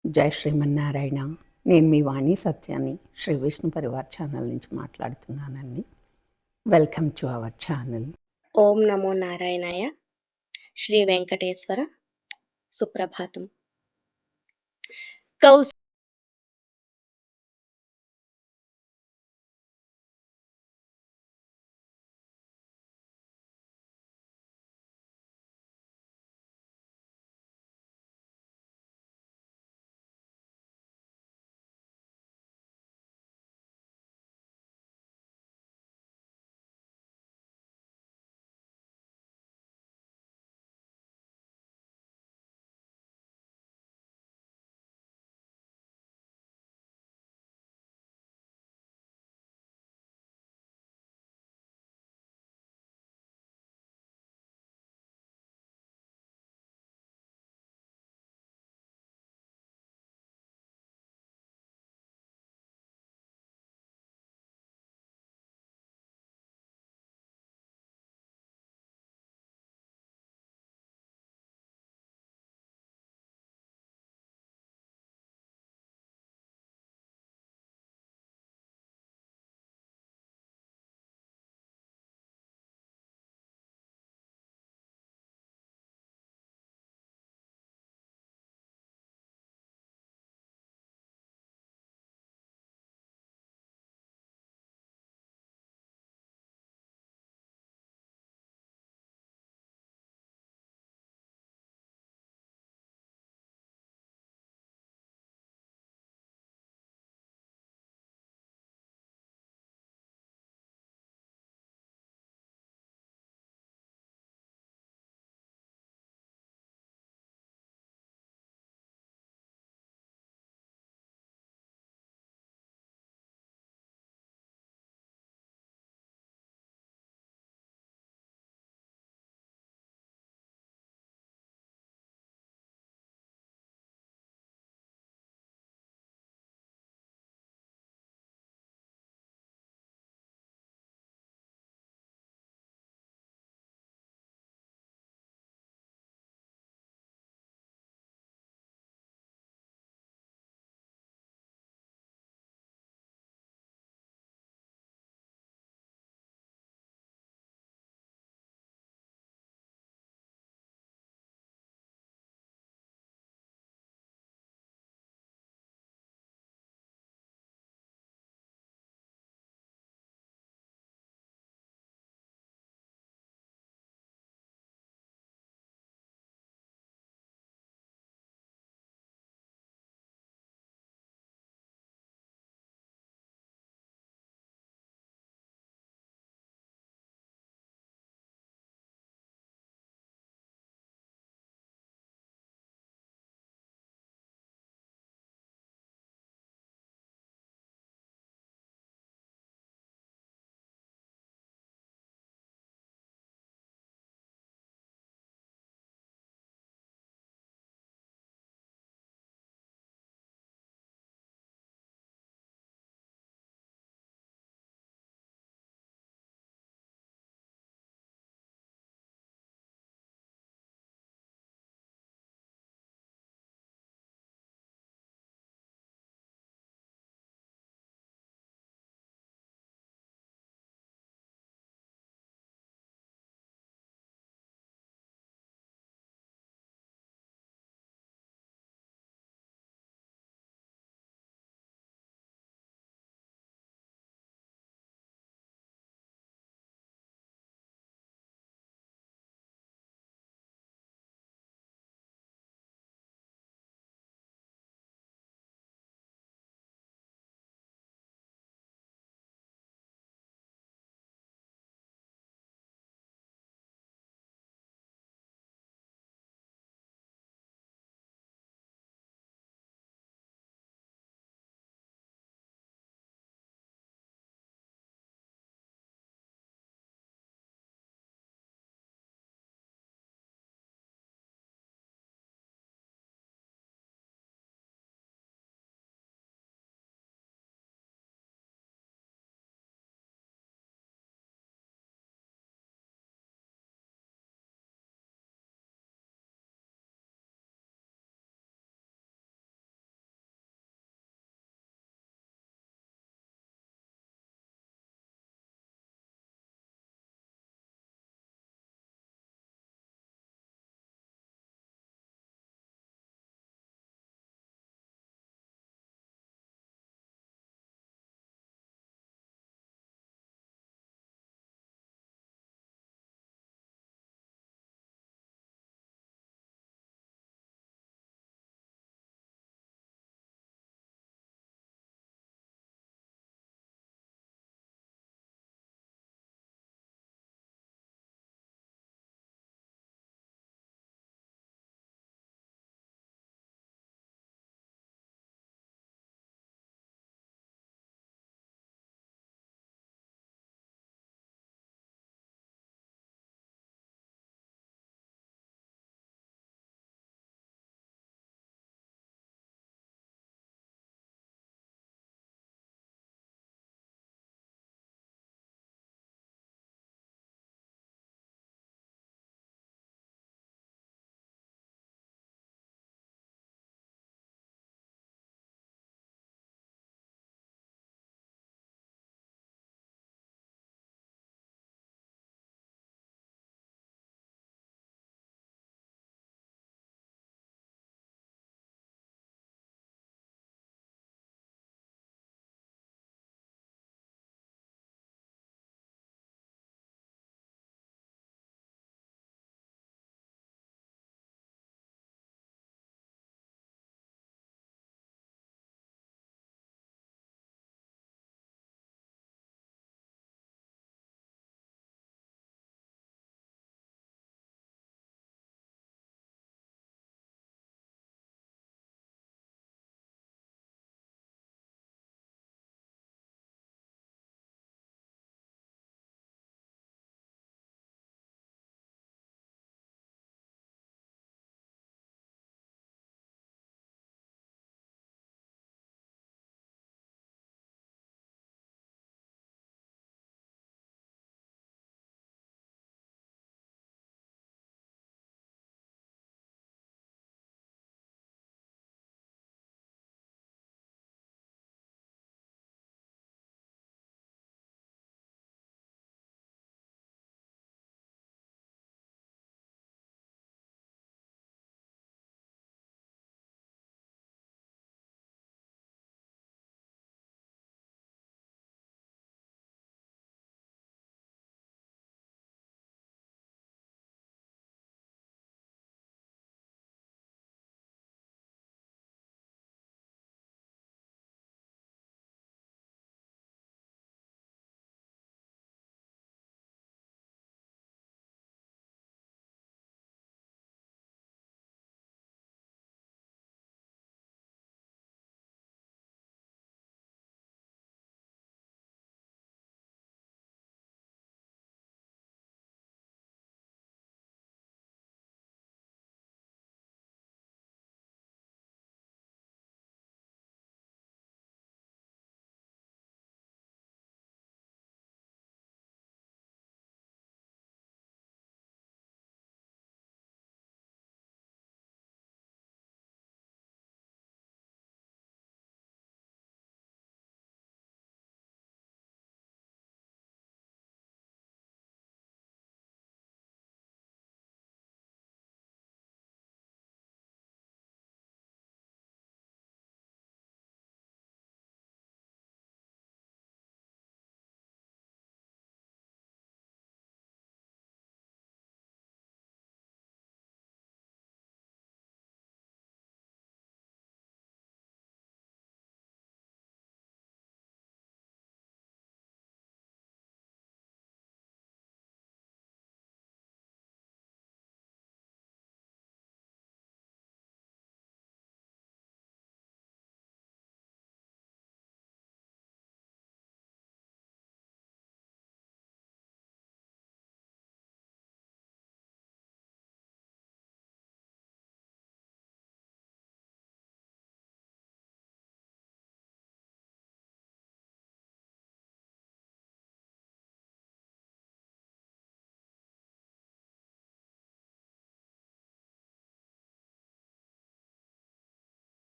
జై శ్రీమన్నారాయణ. నేను మీ వాణి సత్యాన్ని శ్రీ విష్ణు పరివార్ ఛానల్ నుంచి మాట్లాడుతున్నానండి. Welcome to our channel. ఓం నమో నారాయణాయ. శ్రీ వెంకటేశ్వర సుప్రభాతం. కౌస్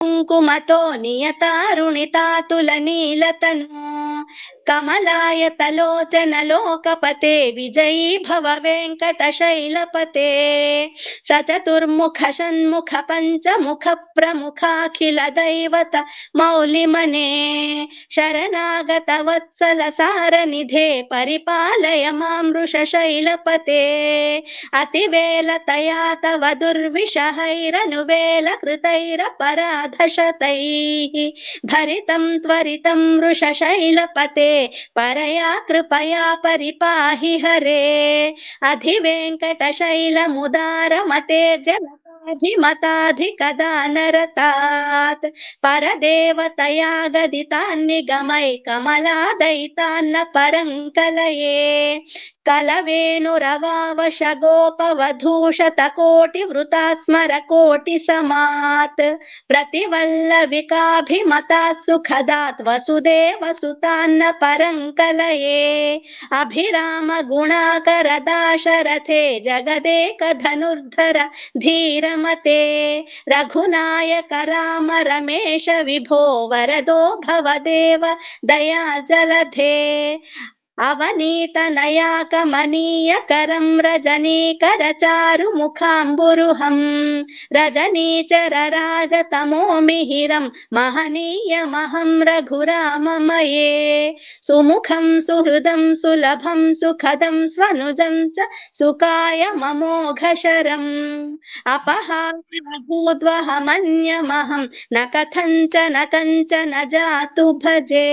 కుంకుమతో నియతారుణితాతుల నీలతను కమలాయతలోచన లోకపతే విజయీ భవ వెంకటశైలపతే సచతుర్ముఖ షణ్ముఖ పంచముఖ ప్రముఖాఖిల దైవత మౌలిమనే శరణాగత వత్సల సారనిధే పరిపాలయ మాం వృషశైలపతే అతివేలతయా తవ దుర్విషహైరనువేల కృతైరపరాధశతైః భరితం త్వరితం వృషశైలపతే పరయా కృపయా పరిపాహి హరే అధివేంకటశైలముదారమతేర్జనతాధిమతాధికదానరతాత్ పరదేవతయా గదితాన్నిగమై కమలాదయితాన్న పరంకలయే కలవేణురవావశ గోపవధూషతకోటి వృతాస్మర కోటి సమాత్ ప్రతివల్లవికాభిమతాత్ సుఖదాత్ వసుదేవ సుతాన్న పరంకలయే అభిరామ గుణాకర దాశరథే జగదేక ధనుర్ధర ధీరమతే రఘునాయక రామ రమేశ విభో వరదో భవదేవ దయా జలధే అవనీతనయాకమనీయకరం రజనీకరచారు ముఖాంబురుహం రజనీచరరాజతమోమిహిరం మహనీయమహం రఘురామమయే సుముఖం సుహృదం సులభం సుఖదం స్వనుజం చ సుకాయ మమోఘశరం అపహారభూద్వహమన్యమహం న కథంచన జాతు భజే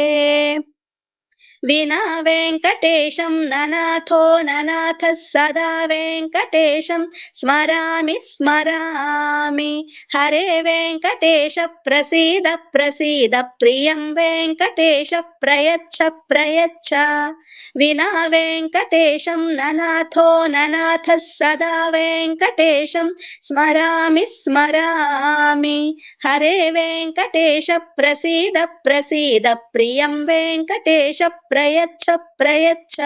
వినా వెంకటేశం ననాథో ననాథః సదా వెంకటేశం స్మరామి స్మరామి హరే వెంకటేశ ప్రసీద ప్రసీద ప్రియం వెంకటేశ ప్రయచ్చ ప్రయచ్చ వినా వెంకటేశం ననాథో ననాథః సదా వెంకటేశం స్మరామి స్మరామి హరే వెంకటేశ ప్రసీద ప్రసీద ప్రియం వెంకటేశ ప్రయచ్చ ప్రయచ్చ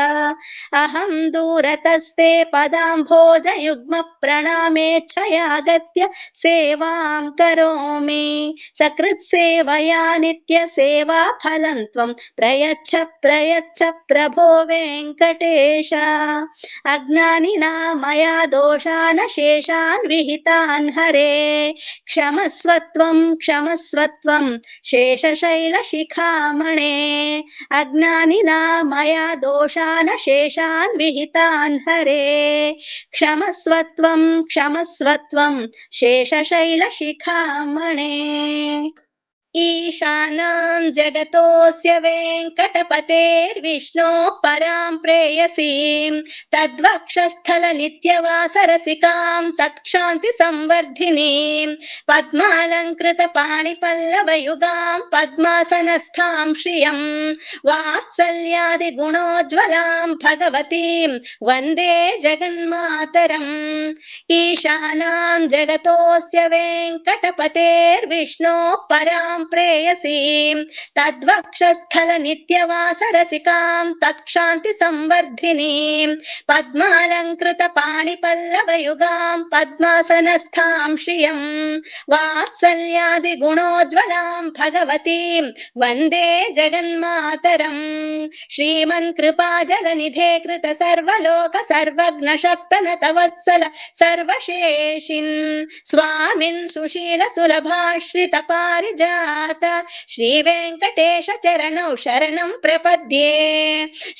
అహం దూరతస్తే పదాంభోజయుగ్మ ప్రణామేచ్ఛయాగత్య సేవాం కరోమి సకృత్సేవయా నిత్య సేవా ఫలం త్వం ప్రయచ్చ ప్రయచ్చ ప్రభో వెంకటేశ అజ్ఞానినా మయా దోషాన్ శేషాన్ విహితాన్ హరే క్షమస్వత్వం క్షమస్వత్వం శేషశైలశిఖామణే అజ్ఞానినా మయా దోషాన్ శేషాన్ విహితాన్ హరే క్షమస్వత్వం క్షమస్వత్వం శేషశైలశిఖామణే ఈశానాం జగతోస్య వెంకటపతేర్విష్ణోః పరాం ప్రేయసీం తద్వక్షస్థల నిత్యవాసరసికాం తత్క్షాంతి సంవర్ధినీం పద్మాలంకృత పాణిపల్లవయుగాం పద్మాసనస్థాం శ్రియం వాత్సల్యాది గుణోజ్వలాం భగవతీం వందే జగన్మాతరం ఈశానాం జగతోస్య వెంకటపతేర్విష్ణోః పరాం ప్రేయసీం తద్వక్షస్థల నిత్యవాసరసికాం తత్క్షాంతి సంవర్ధినీం పద్మాలంకృత పాణిపల్లవయుగాం పద్మాసనస్థాం శ్రియం వాత్సల్యాది గుణోజ్వలాం భగవతీం వందే జగన్మాతరం శ్రీమన్ కృపాజలనిధే కృత సర్వలోక సర్వజ్ఞ శక్తనత వత్సల సర్వశేషిన్ స్వామిన్ సుశీల సులభాశ్రిత పారిజాత శ్రీ వెంకటేశ చరణౌ శరణం ప్రపద్యే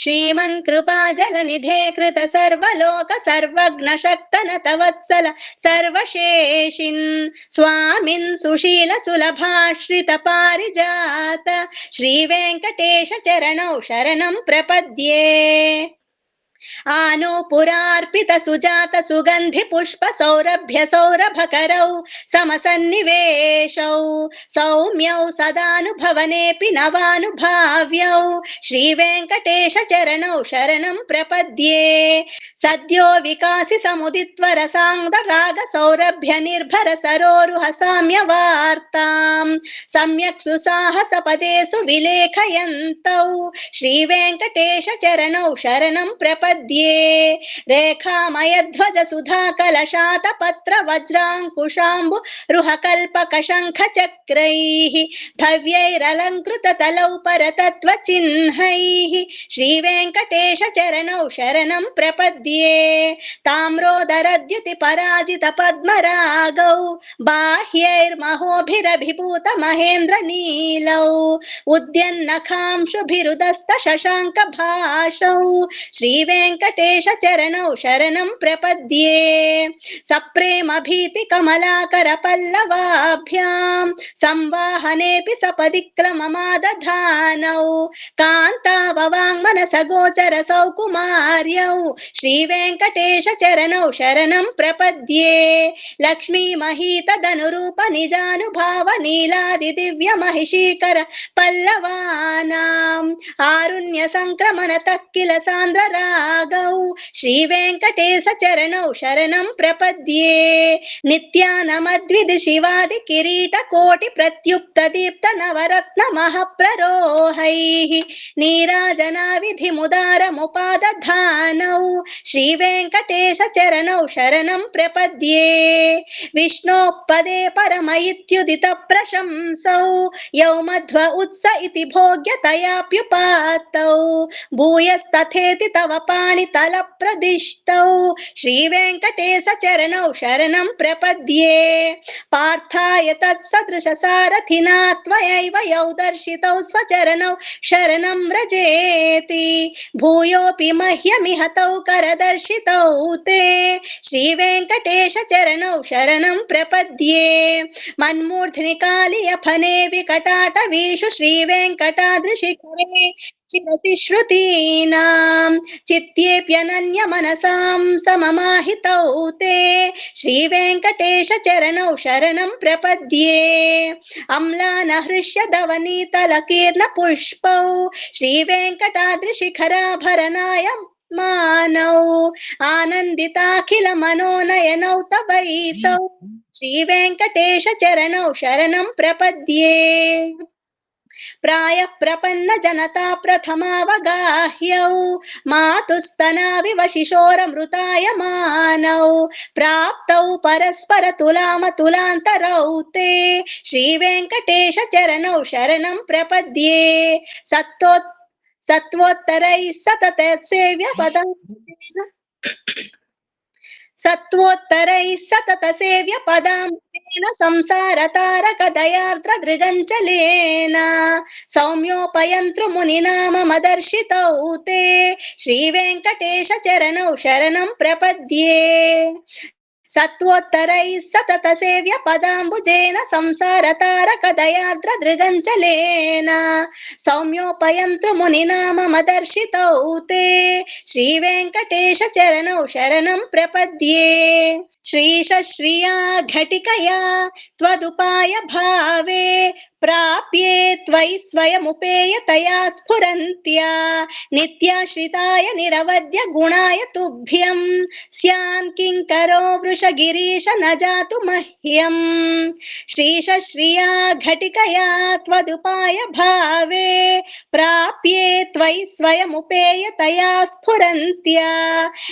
శ్రీమన్ కృపాజలనిధే కృత సర్వలోక సర్వజ్ఞ శక్తనత వత్సల సర్వశేషిన్ స్వామిన్ సుశీల సులభాశ్రిత పారిజాత శ్రీ వెంకటేశ చరణౌ శరణం ప్రపద్యే ఆనూపురార్పిత సుజాత సుగంధి పుష్ప సౌరభ్య సౌరభకరౌ సమసన్నివేశౌ సౌమ్యౌ సదానుభవనేపి నవానుభావ్యౌ శ్రీ వెంకటేశ చరణౌ శరణం ప్రపద్యే సద్యో వికాసి సముదిత్వర సాంగ రాగ సౌరభ్య నిర్భర సరోరుహ సామ్య వార్తాం सम्यक् सुसाहसपदेषु विलेखयन्तौ श्रीवेङ्कटेशचरणौ शरणं प्रपद्ये रेखामयध्वज सुधाकलशातपत्र वज्राङ्कुशाम्बु रुहकल्पकशङ्खचक्रैः भव्यैरलङ्कृततलौ परतत्त्वचिह्नैः श्रीवेङ्कटेशचरणौ शरणं प्रपद्ये ताम्रोदरद्युतिपराजितपद्मरागौ बाह्यैर्महोभिरभिभूतमहेन्द्रनीलौ उद्यन्नखांशुभिरुदस्तशशाङ्कभाषौ श्रीवेङ्कटेशचरणौ शरणं प्रपद्ये सप्रेमभीतिकमलाकरपल्लवाभ्यां संवाहनेऽपि सपदिक्रममादधानौ कान्ताववाङ्मनसगोचरसौकुमार्यौ श्रीवेङ्कटेशचरणौ शरणं प्रपद्ये लक्ष्मीमहीतदनुरूपनिजानुभावनीलादिदिव्यमहिषीकर पल्लवानाम् आरुण्यसङ्क्रमणतः किल सान्द्ररागौ श्रीवेङ्कटेशचरणौ शरणं प्रपद्ये नित्यानमद्विधि शिवादि किरीटकोटि प्रत्युक्तदीप्त नवरत्नमहाप्ररोहैः नीराजनाविधिमुदारमुपादधानौ श्रीवेङ्कटेशचरणौ शरणं प्रपद्ये विष्णोपदे परम इत्युदितप्रशंसौ यौमध्व उत्स इति भोग्यतयाप्युपात्तौ भूयस्तथेति तव पाणितलप्रदिष्टौ श्रीवेङ्कटेशचरणौ शरणं प्रपद्ये पार्थाय तत्सदृशसारथिना त्वयैव यौ दर्शितौ स्वचरणौ शरणं व्रजेति भूयोऽपि मह्यमिह तौ करदर्शितौ ते श्रीवेङ्कटेशचरणौ शरणं प्रपद्ये मन्मूर्ध्नि कालियफने विकटाटवीषु श्रीवेङ्कटाद्रिशिखरे शिरसि श्रुतीनां चित्तेऽप्यनन्यमनसां सममाहितौ ते श्रीवेङ्कटेशचरणौ शरणं प्रपद्ये अम्लानहृष्यदवनीतलकीर्णपुष्पौ श्रीवेङ्कटाद्रिशिखराभरणाय मानौ आनन्दिताखिल मनोनयनौ तवैतौ श्रीवेङ्कटेशचरणौ शरणं प्रपद्ये प्रायः प्रपन्न जनता प्रथमावगाह्यौ मातुस्तनाविव शिशोरमृतायमानौ प्राप्तौ परस्पर तुलामतुलान्तरौ ते श्रीवेङ्कटेशचरणौ शरणं प्रपद्ये सत्वोत्तरैः सतत सेव्य पदाम्बुजेन संसारतारकदयार्द्रदृगञ्चलेन सौम्योपयन्तृमुनिनाममदर्शितौ ते श्रीवेङ्कटेशचरणौ शरणं प्रपद्ये सत्वोत्तरैः सतत सेव्य पदाम्बुजेन संसारतारकदयार्द्रदृगञ्चलेन सौम्योपयन्तृमुनिनाममदर्शितौ ते श्रीवेङ्कटेशचरणौ शरणं प्रपद्ये श्रीशश्रिया घटिकया त्वदुपाय भावे प्राप्ये त्वयि स्वयमुपेयतया स्फुरन्त्या नित्याश्रिताय निरवद्य गुणाय तुभ्यं स्यान् किङ्करो वृषगिरीश न जातु मह्यम् श्रीशश्रिया घटिकया त्वदुपाय भावे प्राप्ये त्वयि स्वयमुपेयतया स्फुरन्त्या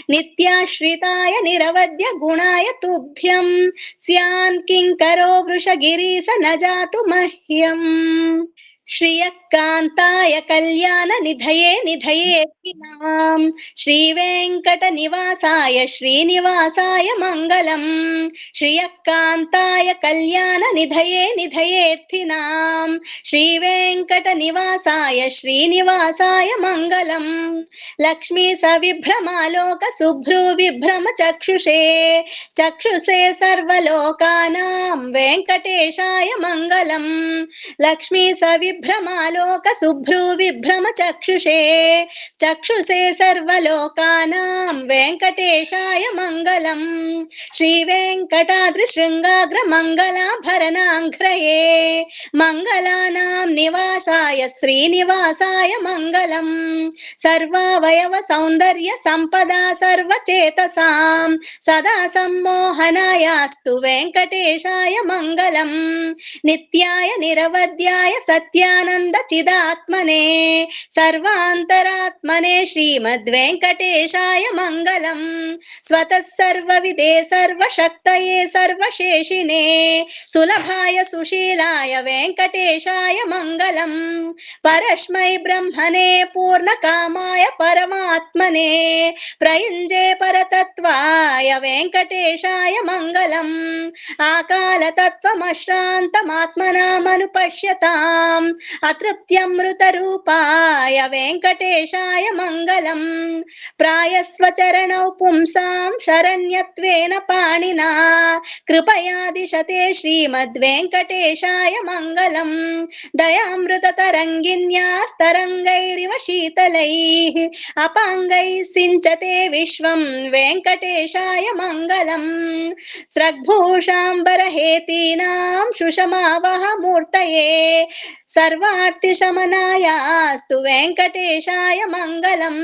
नित्याश्रिताय निरवद्य गुणाय तुभ्यं स्यान् किङ्करो वृषगिरीश न जातु मह्यम् श्रियकान्ताय कल्याण निधये निधयेऽर्थिनां श्रीवेङ्कटनिवासाय श्रीनिवासाय मङ्गलम् श्रियकान्ताय कल्याण निधये निधयेऽर्थिनां श्रीवेङ्कटनिवासाय श्रीनिवासाय मङ्गलम् लक्ष्मी सविभ्रमालोक सुभ्रू विभ्रम चक्षुषे सर्वलोकानां वेङ्कटेशाय मङ्गलम् लक्ष्मी सविभ्रमालोक सुभ्रू विभ्रम चक्षुषे सर्वलोकानां वेङ्कटेशाय मङ्गलम् श्रीवेङ्कटाद्रिशृङ्गाग्र मङ्गलाभरणाङ्घ्रये मङ्गल సకలానాం నివాసాయ శ్రీనివాసాయ మంగళం. సర్వావయవ సౌందర్య సంపదా సర్వచేతసాం సదా సమ్మోహనాయాస్తు వెంకటేశాయ మంగళం. నిత్యాయ నిరవధ్యాయ సత్యానంద చిదాత్మనే సర్వాంతరాత్మనే శ్రీమద్వెంకటేశాయ మంగళం. స్వతః సర్వవిదే సర్వశక్తయే సర్వశేషినే సులభాయ సుశీలాయ వెంకటేశాయ మంగళం. పరస్మై బ్రహ్మణే పూర్ణకామాయ పరమాత్మనే ప్రయుంజే పరతత్వాయ వెంకటేశాయ మంగళం. ఆకాలతత్వమశ్రాంతమాత్మనామనుపశ్యతాం అతృప్త్యమృతరూపాయ వెంకటేశాయ మంగళం. ప్రాయస్వచరణౌ పుంసాం శరణ్యత్వేన పాణినా కృపయా దిశతే శ్రీమద్వెంకటేశాయ మంగళం. దయామృతతరంగిన్యాస్తరంగైరివ శీతలైః అపాంగైః సించతే విశ్వం వెంకటేశాయ మంగళం. స్రగ్భూషాంబరహేతీనాం సుషమావహ మూర్తయే సర్వార్తిశమనాయాస్తు వెంకటేశాయ మంగళం.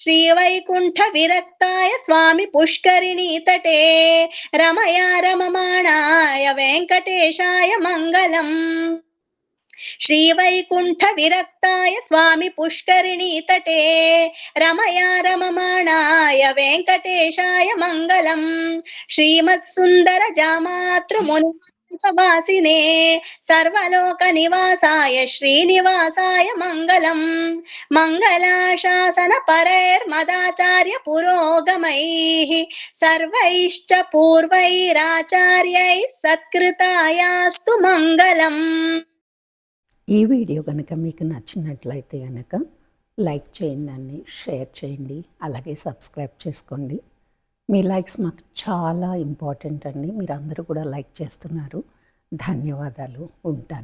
శ్రీవైకుంఠ విరక్తాయ స్వామి పుష్కరిణీ తటే రమయా రమమాణాయ వెంకటేశాయ మంగళం. శ్రీవైకుంఠ విరక్తాయ స్వామి పుష్కరిణీ తటే రమయా రమమాణాయ వెంకటేశాయ మంగళం. శ్రీమత్సుందర జామాతృముని వాసినే సర్వలోక నివాసాయ శ్రీనివాసాయ మంగళం. మంగళాశాసన పరైర్మదాచార్య పురోగమైః సర్వైశ్చ పూర్వైరాచార్యైః సత్కృతాయాస్తు మంగళం. ఈ వీడియో కనుక మీకు నచ్చినట్లయితే కనుక లైక్ చేయండి, షేర్ చేయండి, అలాగే సబ్స్క్రైబ్ చేసుకోండి. మీ లైక్స్ మాకు చాలా ఇంపార్టెంట్ అండి. మీరు అందరూ కూడా లైక్ చేస్తున్నారు. ధన్యవాదాలు. ఉంటాను.